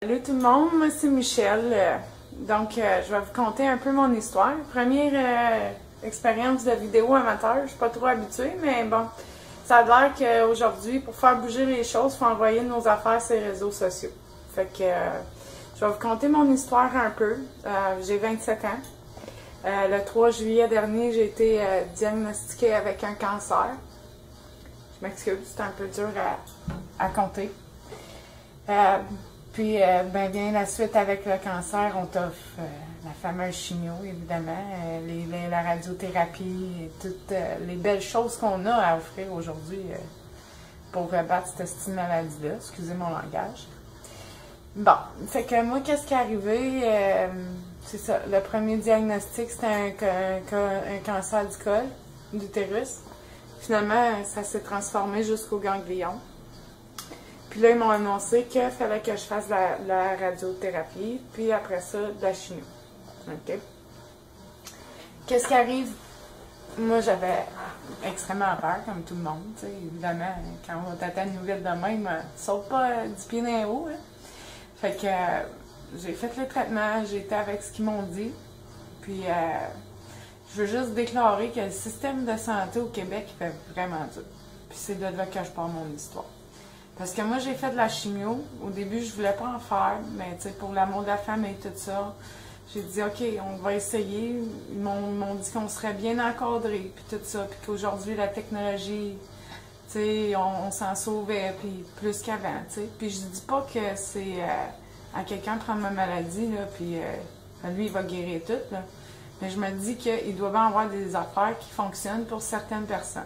Salut tout le monde, moi c'est Michel. Je vais vous conter un peu mon histoire. Première expérience de vidéo amateur, je suis pas trop habituée, mais bon, ça a l'air qu'aujourd'hui, pour faire bouger les choses, il faut envoyer nos affaires sur les réseaux sociaux. Je vais vous conter mon histoire un peu. J'ai 27 ans. Le 3 juillet dernier, j'ai été diagnostiquée avec un cancer. Je m'excuse, c'est un peu dur à compter. Puis, bien la suite avec le cancer, on t'offre la fameuse chimio, évidemment, la radiothérapie, et toutes les belles choses qu'on a à offrir aujourd'hui pour battre cette maladie-là. Excusez mon langage. Bon, fait que moi, qu'est-ce qui est arrivé? C'est ça, le premier diagnostic, c'était un cancer du col, d'utérus. Finalement, ça s'est transformé jusqu'au ganglion. Puis là, ils m'ont annoncé qu'il fallait que je fasse la radiothérapie, puis après ça, de la chimio. OK? Qu'est-ce qui arrive? Moi, j'avais extrêmement peur, comme tout le monde. Tu sais, évidemment, quand on t'attend une nouvelle de même, saute pas du pied dans les hauts. Hein? Fait que j'ai fait le traitement, j'ai été avec ce qu'ils m'ont dit. Puis, je veux juste déclarer que le système de santé au Québec, il fait vraiment dur. Puis c'est de là que je parle mon histoire. Parce que moi, j'ai fait de la chimio. Au début, je voulais pas en faire, mais tu sais, pour l'amour de la femme et tout ça, j'ai dit, OK, on va essayer. Ils m'ont dit qu'on serait bien encadré, puis tout ça, puis qu'aujourd'hui, la technologie, tu sais, on s'en sauvait, puis plus qu'avant, tu sais. Puis je dis pas que c'est à quelqu'un de prendre ma maladie, là, puis lui, il va guérir tout, là. Mais je me dis qu'il doit y avoir des affaires qui fonctionnent pour certaines personnes.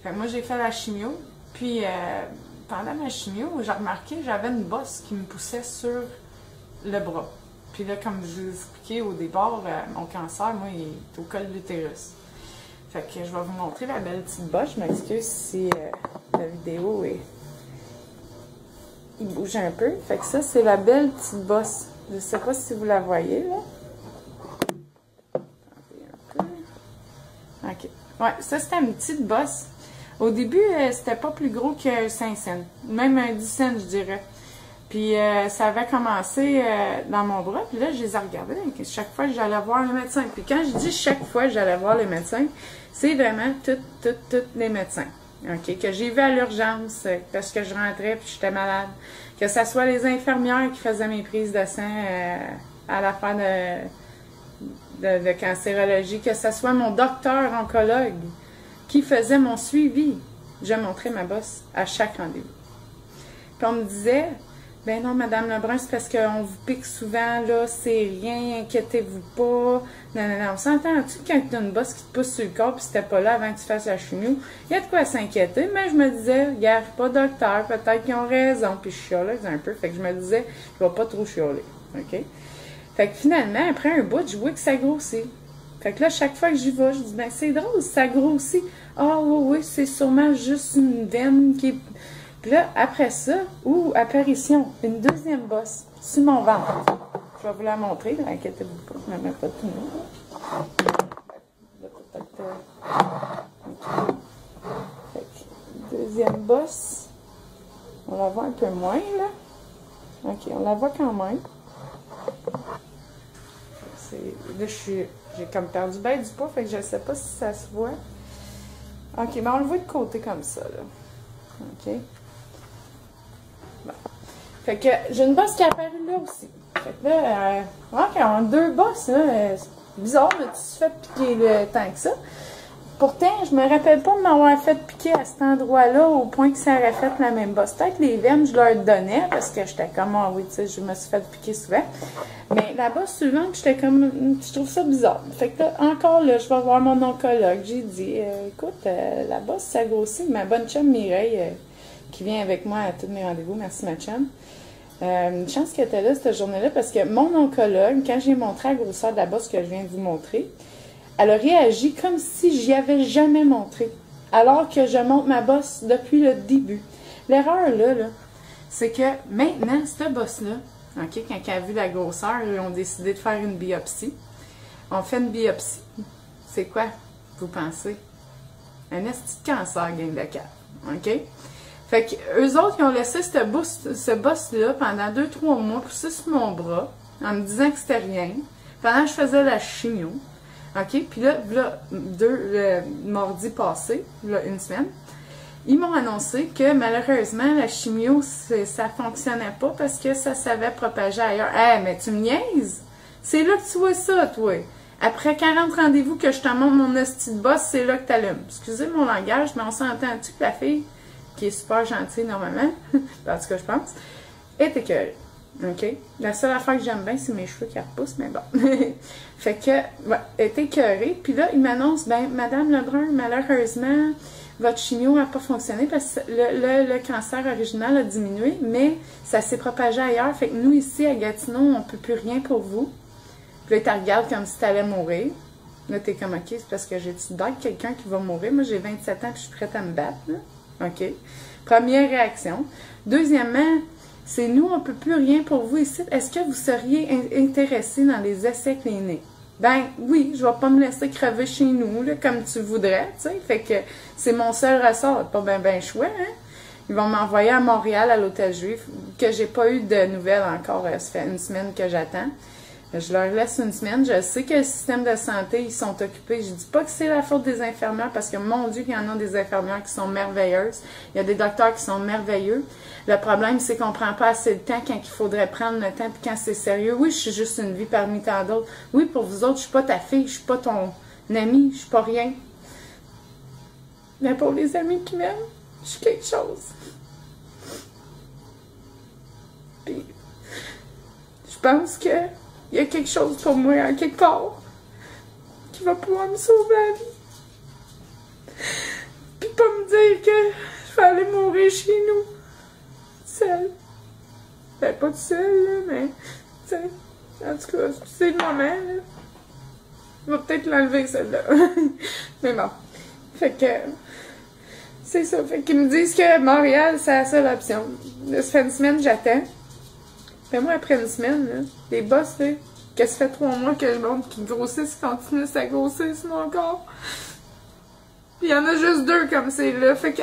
Fait que moi, j'ai fait la chimio, puis pendant ma chimio, j'ai remarqué que j'avais une bosse qui me poussait sur le bras. Puis là, comme je vous ai expliqué au départ, mon cancer, moi, il est au col de l'utérus. Fait que je vais vous montrer la belle petite bosse. Je m'excuse si la vidéo il bouge un peu. Fait que ça, c'est la belle petite bosse. Je sais pas si vous la voyez, là. OK. Ouais, ça, c'était une petite bosse. Au début, c'était pas plus gros que 5 cents. Même 10 cents, je dirais. Puis, ça avait commencé dans mon bras. Puis là, je les ai regardés. Chaque fois, j'allais voir le médecin. Puis quand je dis chaque fois, j'allais voir le médecin, c'est vraiment tous les médecins. OK? Que j'ai vu à l'urgence parce que je rentrais puis j'étais malade. Que ce soit les infirmières qui faisaient mes prises de sang à la fin de cancérologie. Que ce soit mon docteur oncologue qui faisait mon suivi. Je montrais ma bosse à chaque rendez-vous. Puis on me disait, ben non, Madame Lebrun, c'est parce qu'on vous pique souvent, là, c'est rien, inquiétez-vous pas. Non, non, non, on s'entend-tu quand tu as une bosse qui te pousse sur le corps, puis si t'es pas là avant que tu fasses la chimio, il y a de quoi s'inquiéter, mais je me disais, regarde, pas docteur, peut-être qu'ils ont raison, puis je chialais un peu, fait que je me disais, je vais pas trop chialer, OK? Fait que finalement, après un bout, je vois que ça grossit. Fait que là, chaque fois que j'y vais, je dis, ben c'est drôle, ça grossit. Ah oui, c'est sûrement juste une veine qui est... Puis là, après ça, apparition, une deuxième bosse sur mon ventre. Je vais vous la montrer, inquiétez-vous pas, je ne me mets pas tout nu. Fait que, deuxième bosse. On la voit un peu moins, là. OK, on la voit quand même. Là, j'ai comme perdu bien du poids, fait que je ne sais pas si ça se voit. OK, mais on le voit de côté comme ça, là. OK. Bon. Fait que j'ai une bosse qui est apparue là aussi. Fait que là, OK, on a deux bosses, là. C'est bizarre, mais tu te fais piquer le temps que ça. Pourtant, je me rappelle pas de m'avoir fait piquer à cet endroit-là au point que ça aurait fait la même bosse. Peut-être les veines, je leur donnais parce que j'étais comme, ah oui, tu sais, je me suis fait piquer souvent. Mais la bosse suivante, j'étais comme, je trouve ça bizarre. Fait que là, encore là, je vais voir mon oncologue. J'ai dit, écoute, la bosse, ça grossit. Ma bonne chum Mireille, qui vient avec moi à tous mes rendez-vous, merci ma chum. Une chance qu'elle était là cette journée-là parce que mon oncologue, quand j'ai montré la grosseur de la bosse que je viens de vous montrer, elle a réagi comme si j'y avais jamais montré, alors que je montre ma bosse depuis le début. L'erreur, là, c'est que maintenant, cette bosse-là, OK, quand elle a vu la grosseur, ils ont décidé de faire une biopsie. On fait une biopsie. C'est quoi, vous pensez? Un esti de cancer, gang de 4. OK? Fait que eux autres, ils ont laissé ce boss-là pendant 2-3 mois pousser sur mon bras, en me disant que c'était rien, pendant que je faisais la chimio. OK? Puis là mardi passé, là, une semaine, ils m'ont annoncé que malheureusement, la chimio, ça fonctionnait pas parce que ça savait propager ailleurs. Hey, mais tu me niaises? C'est là que tu vois ça, toi. Après 40 rendez-vous que je te montre mon hostie de boss, c'est là que t'allumes. Excusez mon langage, mais on s'entend-tu que la fille, qui est super gentille normalement, en tout cas je pense, est écœurée. OK? La seule affaire que j'aime bien, c'est mes cheveux qui repoussent, mais bon. Fait que, ouais, elle est écœurée. Puis là, il m'annonce, ben, Madame Lebrun, malheureusement, votre chimio n'a pas fonctionné parce que le cancer original a diminué, mais ça s'est propagé ailleurs. Fait que nous, ici, à Gatineau, on ne peut plus rien pour vous. Puis là, tu regardes comme si tu allais mourir. Là, tu es comme, OK, c'est parce que j'ai-tu d'être quelqu'un qui va mourir? Moi, j'ai 27 ans et je suis prête à me battre. Là. OK? Première réaction. Deuxièmement, c'est nous, on ne peut plus rien pour vous ici. Est-ce que vous seriez intéressé dans les essais cliniques? Ben oui, je vais pas me laisser crever chez nous, là, comme tu voudrais, tu sais. Fait que c'est mon seul ressort. Pas ben chouette, hein? Ils vont m'envoyer à Montréal, à l'Hôtel Juif, que j'ai pas eu de nouvelles encore. Ça fait une semaine que j'attends. Je leur laisse une semaine. Je sais que le système de santé, ils sont occupés. Je dis pas que c'est la faute des infirmières, parce que mon Dieu, qu'il y en a des infirmières qui sont merveilleuses. Il y a des docteurs qui sont merveilleux. Le problème, c'est qu'on prend pas assez de temps quand il faudrait prendre le temps, puis quand c'est sérieux. Oui, je suis juste une vie parmi tant d'autres. Oui, pour vous autres, je suis pas ta fille, je suis pas ton ami, je suis pas rien. Mais pour les amis qui m'aiment, je suis quelque chose. Puis, je pense que il y a quelque chose pour moi, en quelque part, qui va pouvoir me sauver la vie. Puis pas me dire que je vais aller mourir chez nous, seule. Ben, pas toute seule, là, mais, tu sais, en tout cas, c'est le moment, là. Je vais peut-être l'enlever, celle-là. Mais bon. Fait que, c'est ça. Fait qu'ils me disent que Montréal, c'est la seule option. Là, ça fait une semaine, j'attends. Mais moi, après une semaine, là, les boss, là, que ça fait 3 mois que je montre qu'ils grossissent, ils continuent à grossir sur mon corps. Puis il y en a juste 2 comme c'est là. Fait que,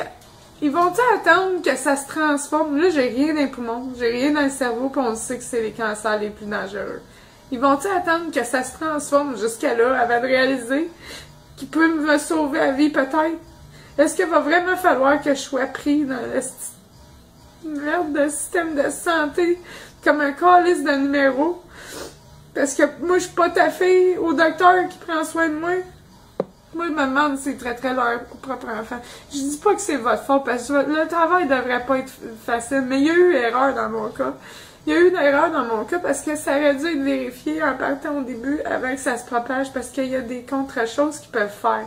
ils vont-ils attendre que ça se transforme? Là, j'ai rien dans les poumons, j'ai rien dans le cerveau, puis on sait que c'est les cancers les plus dangereux. Ils vont-ils attendre que ça se transforme jusqu'à là, avant de réaliser qu'ils peuvent me sauver la vie, peut-être? Est-ce qu'il va vraiment falloir que je sois pris dans le merde de système de santé comme un calice de numéro? Parce que moi, je suis pas ta fille au docteur qui prend soin de moi. Moi, je me demande s'ils traiteraient leur propre enfant. Je dis pas que c'est votre faute, parce que le travail devrait pas être facile, mais il y a eu erreur dans mon cas. Il y a eu une erreur dans mon cas parce que ça aurait dû être vérifié en partant au début avant que ça se propage, parce qu'il y a des contre-choses qu'ils peuvent faire.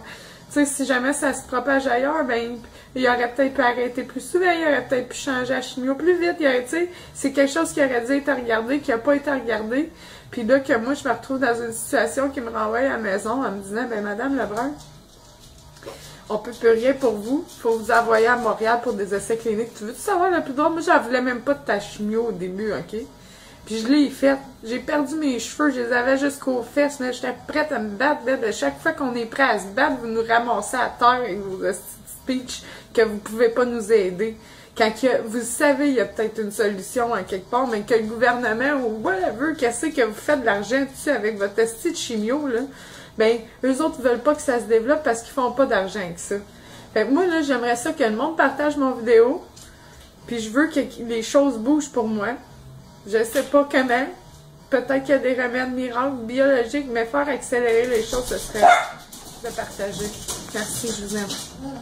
Tu sais, si jamais ça se propage ailleurs, ben, il aurait peut-être pu arrêter plus souvent, il aurait peut-être pu changer la chimio plus vite, tu sais, c'est quelque chose qui aurait dû être regardé, qui n'a pas été regardé. Puis là, que moi, je me retrouve dans une situation qui me renvoie à la maison en me disant, ben, Madame Lebrun, on peut plus rien pour vous, il faut vous envoyer à Montréal pour des essais cliniques. Tu veux-tu savoir le plus drôle? Moi, j'en voulais même pas de ta chimio au début, OK? Puis je l'ai faite. J'ai perdu mes cheveux, je les avais jusqu'aux fesses, mais j'étais prête à me battre. Chaque fois qu'on est prêt à se battre, vous nous ramassez à terre avec vos speeches que vous pouvez pas nous aider. Quand vous savez, il y a peut-être une solution en quelque part, mais que le gouvernement ou whatever, qu'est-ce que vous faites de l'argent dessus avec votre esti de chimio, là, ben, eux autres veulent pas que ça se développe parce qu'ils font pas d'argent avec ça. Fait que moi, là, j'aimerais ça que le monde partage mon vidéo, puis je veux que les choses bougent pour moi. Je sais pas comment. Peut-être qu'il y a des remèdes miracles biologiques, mais faire accélérer les choses, ce serait de partager. Merci, je vous aime.